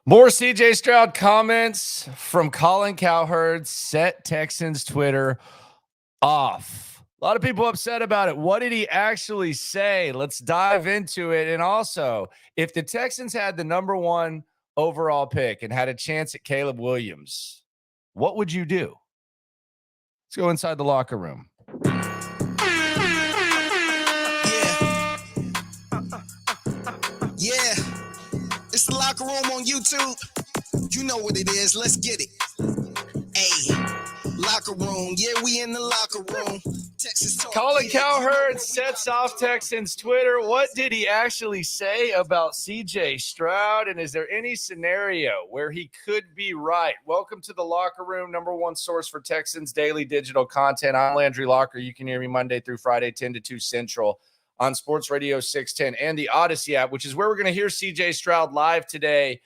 More CJ Stroud comments from Colin Cowherd set Texans Twitter off. A lot of people upset about it. What did he actually say? Let's dive into it. And also, if the Texans had the number one overall pick and had a chance at Caleb Williams, what would you do? Let's go inside the locker room. Yeah. It's the locker room on YouTube. You know what it is. Let's get it. Hey, locker room. Yeah, we in the locker room. Texas talk. Colin Cowherd sets off Texans Twitter. What did he actually say about CJ Stroud? And is there any scenario where he could be right? Welcome to the locker room, number one source for Texans daily digital content. I'm Landry Locker. You can hear me Monday through Friday, 10 to 2 Central on Sports Radio 610 and the Odyssey app, which is where we're going to hear CJ Stroud live today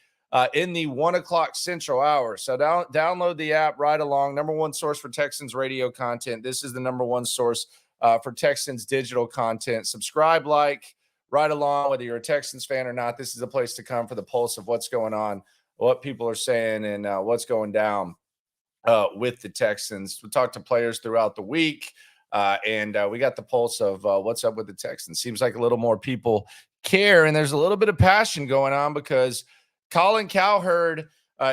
in the 1 o'clock Central hour. So download the app right along. Number one source for Texans radio content. This is the number one source for Texans digital content. Subscribe, right along, whether you're a Texans fan or not. This is a place to come for the pulse of what's going on, what people are saying, and what's going down with the Texans. We talked to players throughout the week. And we got the pulse of what's up with the Texans. Seems like a little more people care, and there's a little bit of passion going on because Colin Cowherd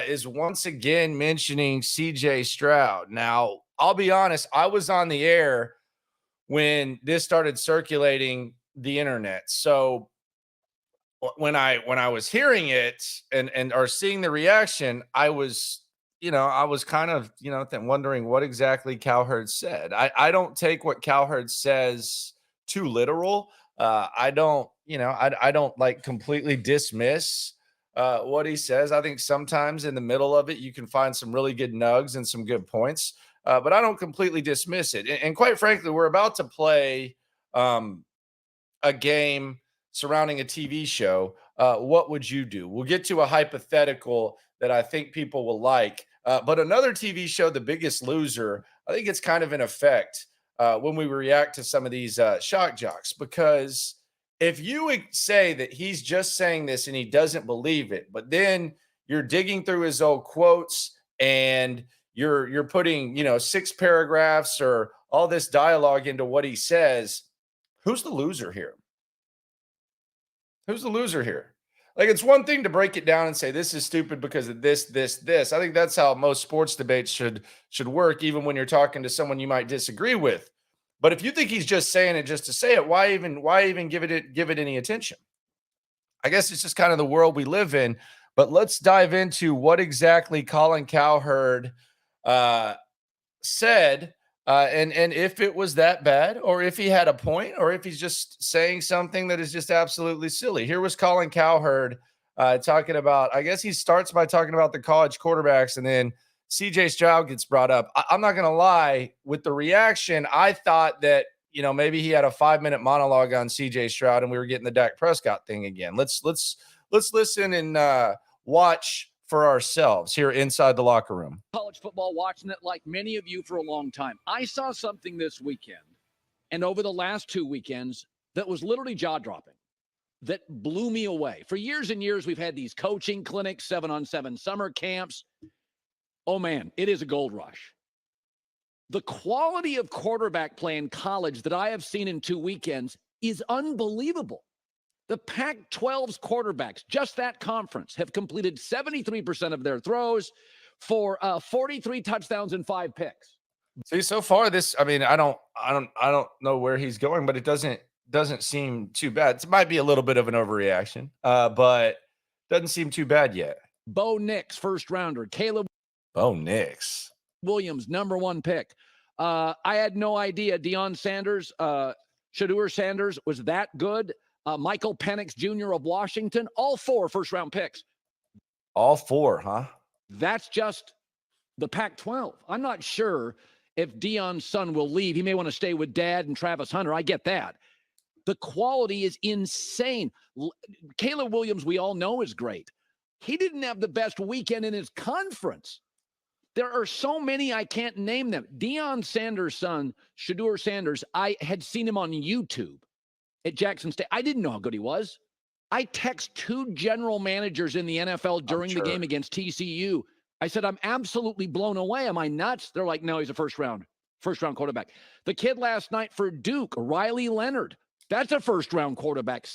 is once again mentioning CJ Stroud. Now, I'll be honest, I was on the air when this started circulating the internet. So when I was hearing it and or seeing the reaction, I was kind of, wondering what exactly Cowherd said. I don't take what Cowherd says too literal. I don't like completely dismiss what he says. I think sometimes in the middle of it, you can find some really good nugs and some good points, but I don't completely dismiss it. And quite frankly, we're about to play a game surrounding a TV show. What would you do? We'll get to a hypothetical that I think people will like. But another TV show, The Biggest Loser, I think it's kind of in effect when we react to some of these shock jocks, because if you say that he's just saying this and he doesn't believe it, but then you're digging through his old quotes and you're putting, 6 paragraphs or all this dialogue into what he says, who's the loser here? Who's the loser here? Like, it's one thing to break it down and say, this is stupid because of this, this, this. I think that's how most sports debates should work, even when you're talking to someone you might disagree with. But if you think he's just saying it just to say it, why even give it any attention? I guess it's just kind of the world we live in. But let's dive into what exactly Colin Cowherd said, and if it was that bad, or if he had a point, or if he's just saying something that is just absolutely silly. Here was Colin Cowherd talking about, I guess he starts by talking about the college quarterbacks, and then CJ Stroud gets brought up. I'm not going to lie, with the reaction, I thought that, maybe he had a 5-minute monologue on CJ Stroud and we were getting the Dak Prescott thing again. Let's listen and watch for ourselves here inside the locker room. College football, watching it like many of you for a long time. I saw something this weekend and over the last 2 weekends that was literally jaw-dropping, that blew me away. For years and years, we've had these coaching clinics, 7-on-7 summer camps. Oh, man, it is a gold rush. The quality of quarterback play in college that I have seen in 2 weekends is unbelievable. The Pac-12's quarterbacks, just that conference, have completed 73% of their throws for 43 touchdowns and 5 picks. See, so far this, I don't know where he's going, but it doesn't seem too bad. It might be a little bit of an overreaction, but doesn't seem too bad yet. Bo Nix, first rounder. Caleb Bo Nix. Williams, number 1 pick. I had no idea Deion Sanders, Shedeur Sanders was that good. Michael Penix Jr. of Washington, all 4 first-round picks. All 4, huh? That's just the Pac-12. I'm not sure if Deion's son will leave. He may want to stay with Dad and Travis Hunter. I get that. The quality is insane. Caleb Williams, we all know, is great. He didn't have the best weekend in his conference. There are so many, I can't name them. Deion Sanders' son, Shedeur Sanders, I had seen him on YouTube at Jackson State. I didn't know how good he was. I text 2 general managers in the NFL during the game against TCU. I said, I'm absolutely blown away. Am I nuts? They're like, no, he's a first round quarterback. The kid last night for Duke, Riley Leonard, that's a first-round quarterback.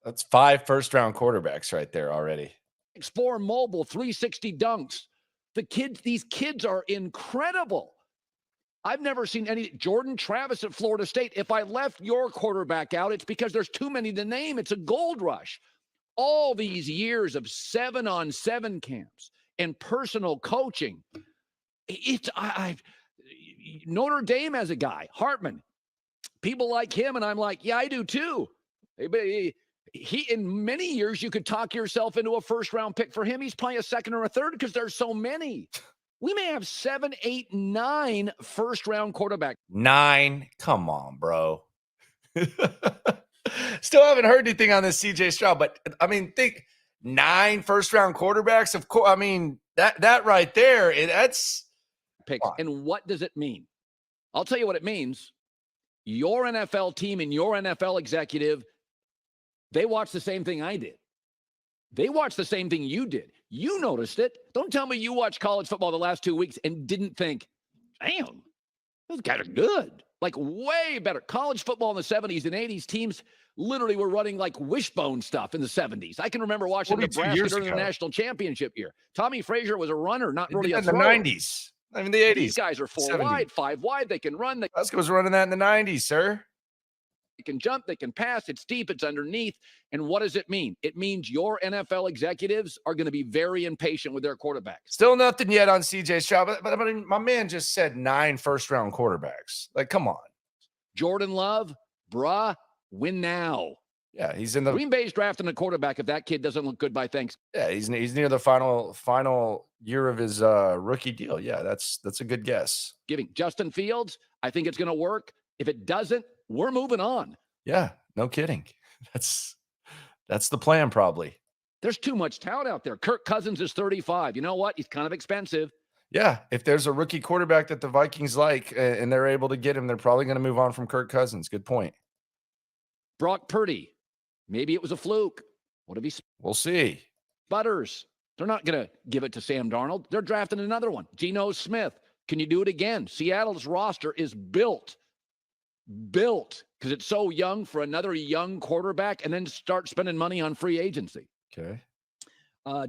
That's 5 first-round quarterbacks right there already. 6'4" mobile, 360 dunks. These kids are incredible. I've never seen any. Jordan Travis at Florida State. If I left your quarterback out, it's because there's too many to name. It's a gold rush. All these years of 7-on-7 camps and personal coaching. Notre Dame has a guy, Hartman. People like him, and I'm like, yeah, I do too. He in many years, you could talk yourself into a first-round pick for him. He's probably a second or a third because there's so many. We may have 7, 8, 9 first-round quarterbacks. 9? Come on, bro. Still haven't heard anything on this CJ Stroud, but I mean, think 9 first-round quarterbacks. Of course, I mean that right there. That's picks. And what does it mean? I'll tell you what it means. Your NFL team and your NFL executive, they watched the same thing I did. They watched the same thing you did. You noticed it. Don't tell me you watched college football the last 2 weeks and didn't think, damn, those guys are good. Like way better. College football in the 70s and 80s, teams literally were running like wishbone stuff in the 70s. I can remember watching Nebraska during the national championship year. Tommy Frazier was a runner, not really a thrower. In the 90s. I mean, the 80s. These guys are 4 wide, 5 wide. They can run. Husker was running that in the 90s, sir. They can jump. They can pass. It's deep. It's underneath. And what does it mean? It means your NFL executives are going to be very impatient with their quarterbacks. Still nothing yet on CJ Stroud, but I mean, my man just said 9 first-round quarterbacks. Like, come on. Jordan Love, bruh, win now. Yeah, he's in the Green Bay's drafting a quarterback if that kid doesn't look good by Thanksgiving. Yeah, he's near the final year of his rookie deal. Yeah, that's a good guess. Justin Fields, I think it's going to work. If it doesn't, we're moving on. Yeah, no kidding. That's the plan probably. There's too much talent out there. Kirk Cousins is 35. You know what? He's kind of expensive. Yeah, if there's a rookie quarterback that the Vikings like and they're able to get him, they're probably going to move on from Kirk Cousins. Good point. Brock Purdy. Maybe it was a fluke. What if he? We'll see. Butters. They're not going to give it to Sam Darnold. They're drafting another one. Geno Smith. Can you do it again? Seattle's roster is built because it's so young for another young quarterback, and then start spending money on free agency. Okay.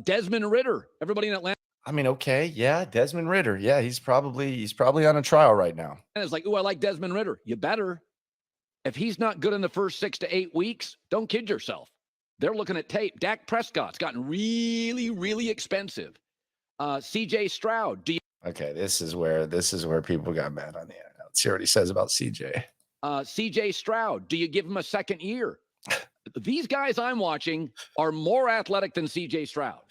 Desmond Ridder. Everybody in Atlanta. I mean, okay, yeah, Desmond Ridder. Yeah, he's probably on a trial right now. And it's like, ooh, I like Desmond Ridder. You better. If he's not good in the first 6 to 8 weeks, don't kid yourself. They're looking at tape. Dak Prescott's gotten really, really expensive. CJ Stroud. Okay, this is where people got mad on the internet. Let's hear what he says about CJ. CJ Stroud. Do you give him a second year? These guys I'm watching are more athletic than CJ Stroud.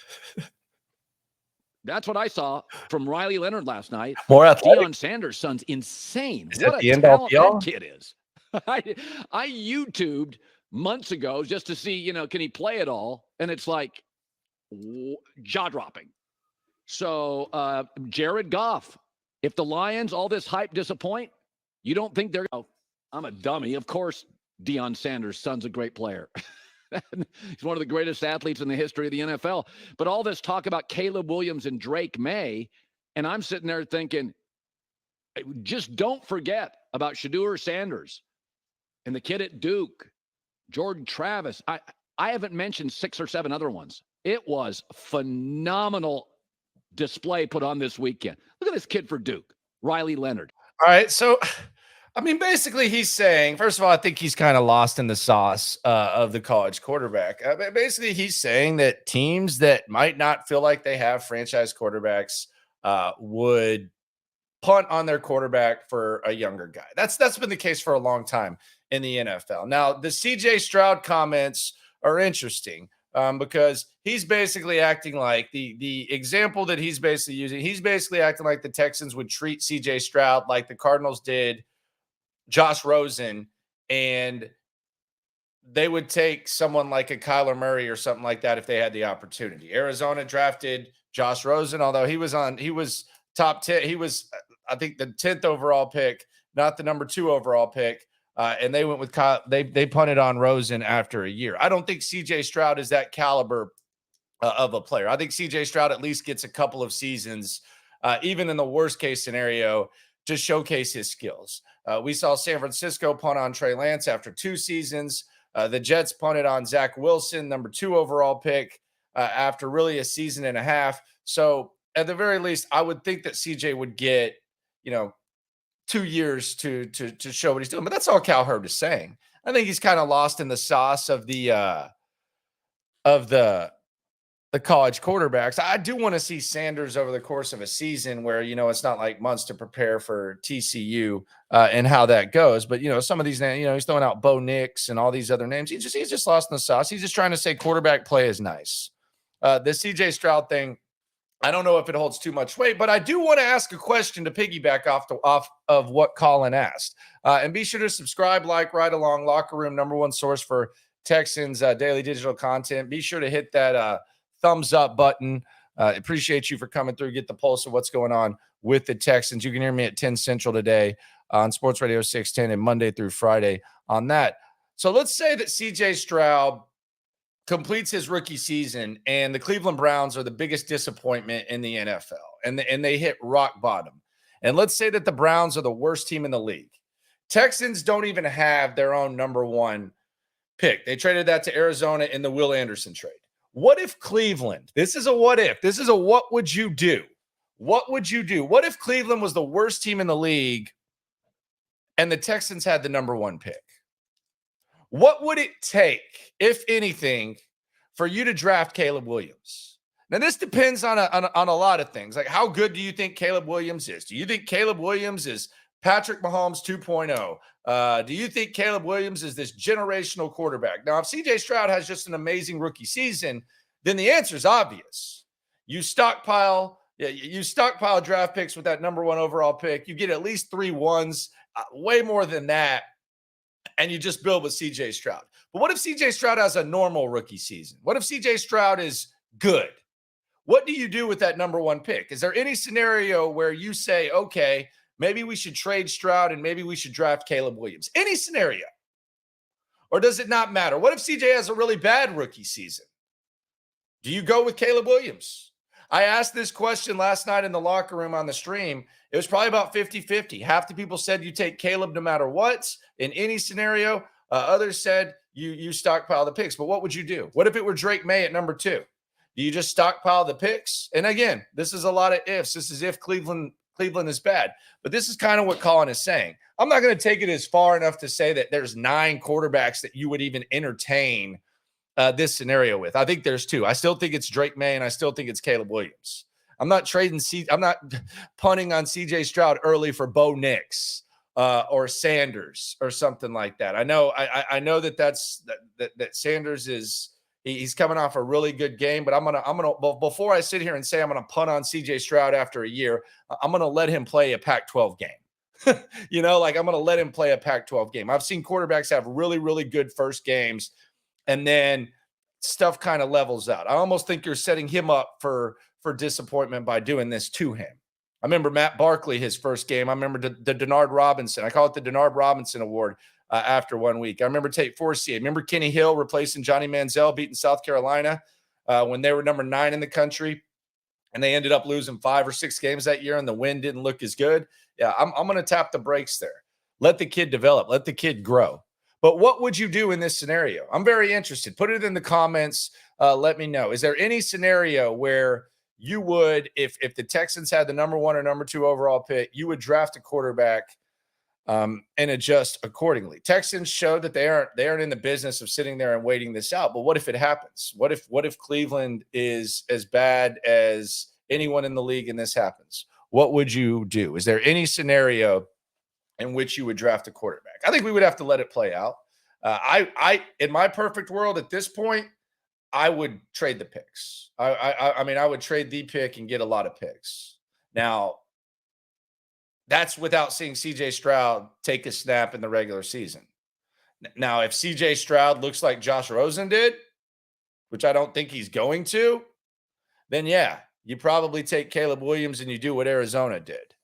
That's what I saw from Riley Leonard last night. More athletic. Deion Sanders' son's insane. Is what that the a end all talent that kid is. I YouTubed months ago just to see, can he play it all? And it's like jaw-dropping. So Jared Goff, if the Lions, all this hype disappoint, you don't think they're I'm a dummy. Of course, Deion Sanders' son's a great player. He's one of the greatest athletes in the history of the NFL. But all this talk about Caleb Williams and Drake May, and I'm sitting there thinking, just don't forget about Shedeur Sanders and the kid at Duke, Jordan Travis. I haven't mentioned 6 or 7 other ones. It was phenomenal display put on this weekend. Look at this kid for Duke, Riley Leonard. All right, so I mean, basically, he's saying, first of all, I think he's kind of lost in the sauce of the college quarterback. Basically, he's saying that teams that might not feel like they have franchise quarterbacks would punt on their quarterback for a younger guy. That's been the case for a long time in the NFL. Now, the CJ Stroud comments are interesting because he's basically acting like the example that he's basically using. He's basically acting like the Texans would treat CJ Stroud like the Cardinals did Josh Rosen, and they would take someone like a Kyler Murray or something like that if they had the opportunity. Arizona drafted Josh Rosen, although he was top 10. He was, I think, the 10th overall pick, not the number 2 overall pick. and they went with Kyle. They punted on Rosen after a year. I don't think C.J. Stroud is that caliber of a player. I think C.J. Stroud at least gets a couple of seasons, even in the worst case scenario, to showcase his skills. We saw San Francisco punt on Trey Lance after 2 seasons. The Jets punted on Zach Wilson, number 2 overall pick, after really a season and a half. So at the very least, I would think that CJ would get, 2 years to show what he's doing. But that's all Cowherd is saying. I think he's kind of lost in the sauce of the college quarterbacks. I do want to see Sanders over the course of a season where, it's not like months to prepare for TCU and how that goes. But, some of these names, he's throwing out Bo Nix and all these other names. He's just lost in the sauce. He's just trying to say quarterback play is nice. The CJ Stroud thing, I don't know if it holds too much weight, but I do want to ask a question to piggyback off of what Colin asked. And be sure to subscribe, like, right along. Locker Room, #1 source for Texans daily digital content. Be sure to hit that thumbs up button. Appreciate you for coming through. Get the pulse of what's going on with the Texans. You can hear me at 10 Central today on Sports Radio 610 and Monday through Friday on that. So let's say that CJ Stroud completes his rookie season and the Cleveland Browns are the biggest disappointment in the NFL and they hit rock bottom. And let's say that the Browns are the worst team in the league. Texans don't even have their own #1 pick. They traded that to Arizona in the Will Anderson trade. What if Cleveland, this is a what if, this is a what would you do? What would you do? What if Cleveland was the worst team in the league and the Texans had the #1 pick? What would it take, if anything, for you to draft Caleb Williams? Now, this depends on a lot of things. Like, how good do you think Caleb Williams is? Do you think Caleb Williams is Patrick Mahomes 2.0? Do you think Caleb Williams is this generational quarterback? Now, if CJ Stroud has just an amazing rookie season, then the answer is obvious. You stockpile draft picks with that #1 overall pick. You get at least 3 ones, way more than that, and you just build with CJ Stroud. But what if CJ Stroud has a normal rookie season? What if CJ Stroud is good? What do you do with that #1 pick? Is there any scenario where you say, okay, maybe we should trade Stroud and maybe we should draft Caleb Williams? Any scenario? Or does it not matter? What if CJ has a really bad rookie season? Do you go with Caleb Williams? I asked this question last night in the locker room on the stream. It was probably about 50-50. Half the people said you take Caleb no matter what in any scenario. Others said you stockpile the picks. But what would you do? What if it were Drake May at #2? Do you just stockpile the picks? And again, this is a lot of ifs. This is if Cleveland is bad. But this is kind of what Colin is saying. I'm not going to take it as far enough to say that there's 9 quarterbacks that you would even entertain this scenario with. I think there's 2. I still think it's Drake May, and I still think it's Caleb Williams. I'm not punting on CJ Stroud early for Bo Nix or Sanders or something like that. I know that Sanders he's coming off a really good game, but I'm gonna before I sit here and say I'm gonna punt on CJ Stroud after a year, I'm gonna let him play a Pac-12 game. I'm gonna let him play a Pac-12 game. I've seen quarterbacks have really, really good first games, and then stuff kind of levels out. I almost think you're setting him up for disappointment by doing this to him. I remember Matt Barkley, his first game. I remember the Denard Robinson. I call it the Denard Robinson Award after 1 week. I remember Tate Forsey. I remember Kenny Hill replacing Johnny Manziel, beating South Carolina when they were #9 in the country, and they ended up losing 5 or 6 games that year, and the win didn't look as good. Yeah, I'm going to tap the brakes there. Let the kid develop. Let the kid grow. But what would you do in this scenario? I'm very interested. Put it in the comments. Let me know. Is there any scenario where you would, if the Texans had the #1 or #2 overall pick, you would draft a quarterback and adjust accordingly? Texans showed that they aren't in the business of sitting there and waiting this out. But what if it happens? What if Cleveland is as bad as anyone in the league and this happens? What would you do? Is there any scenario in which you would draft a quarterback? I think we would have to let it play out. I in my perfect world at this point, I would trade the picks. I would trade the pick and get a lot of picks. Now, that's without seeing CJ Stroud take a snap in the regular season. Now, if CJ Stroud looks like Josh Rosen did, which I don't think he's going to, then yeah, you probably take Caleb Williams and you do what Arizona did.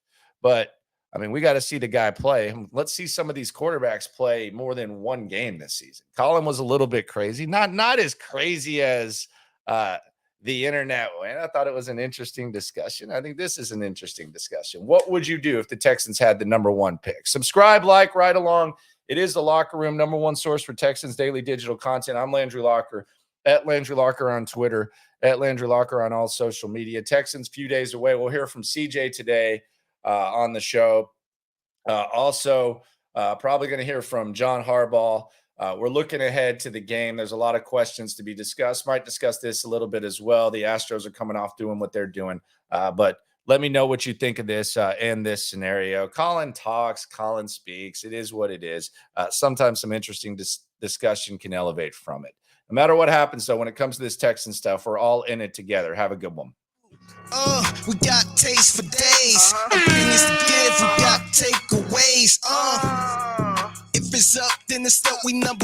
But I mean, we got to see the guy play. Let's see some of these quarterbacks play more than one game this season. Colin was a little bit crazy, not as crazy as the internet went. I thought it was an interesting discussion. I think this is an interesting discussion. What would you do if the Texans had the number 1 pick? Subscribe, like, right along. It is the Locker Room, number 1 source for Texans daily digital content. I'm Landry Locker, at Landry Locker on Twitter, at Landry Locker on all social media. Texans few days away. We'll hear from CJ today on the show. Also, probably going to hear from John Harbaugh. We're looking ahead to the game. There's a lot of questions to be discussed. Might discuss this a little bit as well. The Astros are coming off doing what they're doing. But let me know what you think of this and this scenario. Colin talks, Colin speaks. It is what it is. Sometimes some interesting discussion can elevate from it. No matter what happens, though, when it comes to this Texan stuff, we're all in it together. Have a good one. We got taste for days. Opinions to give, we got takeaways. If it's up, then it's up. We number